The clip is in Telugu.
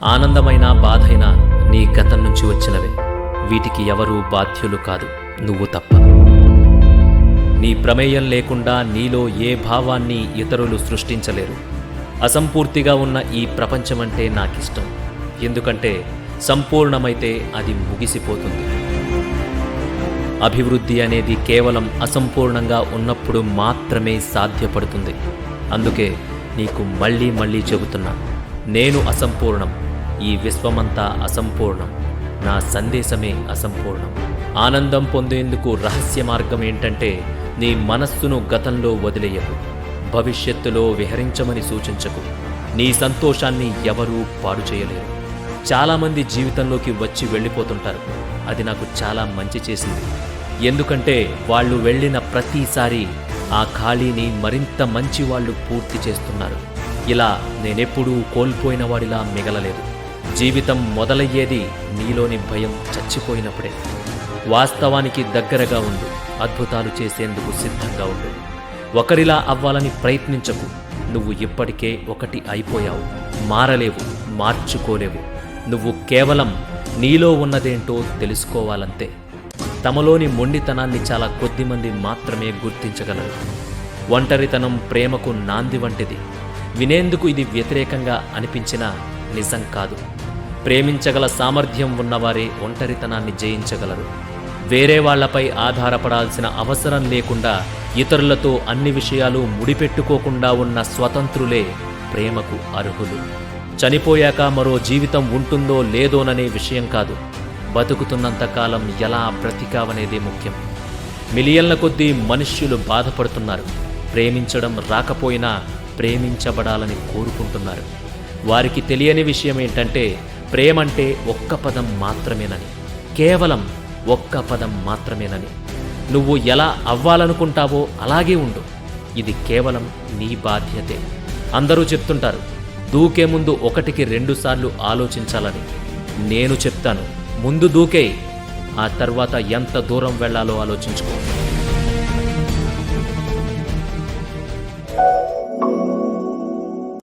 ఆనందమైన బాధైనా నీ గతం నుంచి వచ్చినవే. వీటికి ఎవరూ బాధ్యులు కాదు, నువ్వు తప్ప. నీ ప్రమేయం లేకుండా నీలో ఏ భావాన్ని ఇతరులు సృష్టించలేరు. అసంపూర్తిగా ఉన్న ఈ ప్రపంచమంటే నాకిష్టం. ఎందుకంటే సంపూర్ణమైతే అది ముగిసిపోతుంది. అభివృద్ధి అనేది కేవలం అసంపూర్ణంగా ఉన్నప్పుడు మాత్రమే సాధ్యపడుతుంది. అందుకే నీకు మళ్ళీ మళ్ళీ చెబుతున్నా, నేను అసంపూర్ణం, ఈ విశ్వమంతా అసంపూర్ణం, నా సందేశమే అసంపూర్ణం. ఆనందం పొందేందుకు రహస్య మార్గం ఏంటంటే, నీ మనస్సును గతంలో వదిలేయకు, భవిష్యత్తులో విహరించమని సూచించకు. నీ సంతోషాన్ని ఎవరూ పాడు చేయలేరు. చాలామంది జీవితంలోకి వచ్చి వెళ్ళిపోతుంటారు. అది నాకు చాలా మంచి చేసింది. ఎందుకంటే వాళ్ళు వెళ్ళిన ప్రతిసారి ఆ ఖాళీని మరింత మంచి వాళ్ళు పూర్తి చేస్తున్నారు. ఇలా నేనెప్పుడూ కోల్పోయిన వాడిలా మిగలలేదు. జీవితం మొదలయ్యేది నీలోని భయం చచ్చిపోయినప్పుడే. వాస్తవానికి దగ్గరగా ఉండు, అద్భుతాలు చేసేందుకు సిద్ధంగా ఉండు. ఒకరిలా అవ్వాలని ప్రయత్నించకు. నువ్వు ఇప్పటికే ఒకటి అయిపోయావు. మారలేవు, మార్చుకోలేవు. నువ్వు కేవలం నీలో ఉన్నదేంటో తెలుసుకోవాలంతే. తమలోని మొండితనాన్ని చాలా కొద్దిమంది మాత్రమే గుర్తించగలరు. ఒంటరితనం ప్రేమకు నాంది వంటిది. వినేందుకు ఇది వ్యతిరేకంగా అనిపించినా నిజం కాదు. ప్రేమించగల సామర్థ్యం ఉన్నవారే ఒంటరితనాన్ని జయించగలరు. వేరే వాళ్లపై ఆధారపడాల్సిన అవసరం లేకుండా ఇతరులతో అన్ని విషయాలు ముడిపెట్టుకోకుండా ఉన్న స్వతంత్రులే ప్రేమకు అర్హులు. చనిపోయాక మరో జీవితం ఉంటుందో లేదోననే విషయం కాదు, బతుకుతున్నంతకాలం ఎలా బ్రతికావనేదే ముఖ్యం. మిలియన్ల కొద్దీ మనుష్యులు బాధపడుతున్నారు. ప్రేమించడం రాకపోయినా ప్రేమించబడాలని కోరుకుంటున్నారు. వారికి తెలియని విషయం ఏంటంటే, ప్రేమంటే ఒక్క పదం మాత్రమేనని, కేవలం ఒక్క పదం మాత్రమేనని. నువ్వు ఎలా అవ్వాలనుకుంటావో అలాగే ఉండు. ఇది కేవలం నీ బాధ్యతే. అందరూ చెప్తుంటారు, దూకే ముందు 1కి 2 సార్లు ఆలోచించాలని. నేను చెప్తాను, ముందు దూకేయ్, ఆ తర్వాత ఎంత దూరం వెళ్లాలో ఆలోచించుకో.